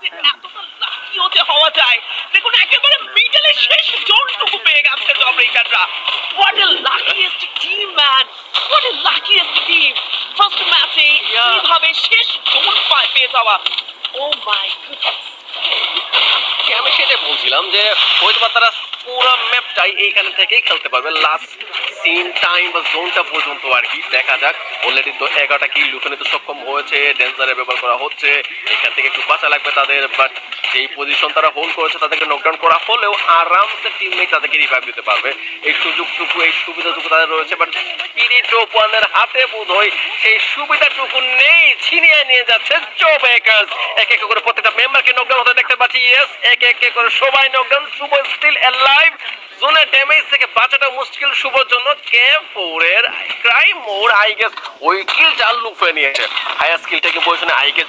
যে এতটা লাকি হতে হওয়া যায়। দেখুন একেবারে মিডলে শেষ জোনটুকু পেয়ে গেছে জবরেকাররা। What a luckiest team man, what a luckiest team. First ম্যাচে কিভাবে শেষ জোন পেয়ে যাওয়া। Oh my goodness. আমি সেটাই বলছিলাম যে হয়তো বা তারা পুরো ম্যাপটাই এইখানে থেকেই খেলতে পারবে লাস্ট সিন টাইম বা জোনটা পর্যন্ত আর কি। দেখা যাক। অলরেডি তো 11টা কিল লুফে নিতে সক্ষম হয়েছে, ডেঞ্জারে ব্যবহার করা হচ্ছে, এখান থেকে একটু বাঁচা লাগবে তাদের। বাট যেই পজিশন তারা হোল্ড করেছে তাদেরকে নকডাউন করা হলেও আরামসে টিমমেট তাদেরকে রিভাইভ দিতে পারবে। এই সুযোগটুকু এই সুবিধাটুকু তাদের রয়েছে। বাট স্পিরিট ওয়ানের হাতে বোধ হয় সেই সুবিধাটুকু নেই, ছিনিয়ে নিয়ে যাচ্ছে জো বেকার্স। এক এক করে প্রত্যেকটা মেম্বারকে নকডাউন হতে দেখতে পাচ্ছি। ইয়েস, এক এক করে সবাই নকডাউন। শুভ স্টিল অ্যালাইভ। জোনের ড্যামেজ থেকে বাঁচাটা মুশকিল শুভর জন্য। K4 এর ক্রাইম মোড আই গেস ওই কিলটা লুফে নিয়েছে। হায়ার স্কিল থেকে পজিশনে আই গেস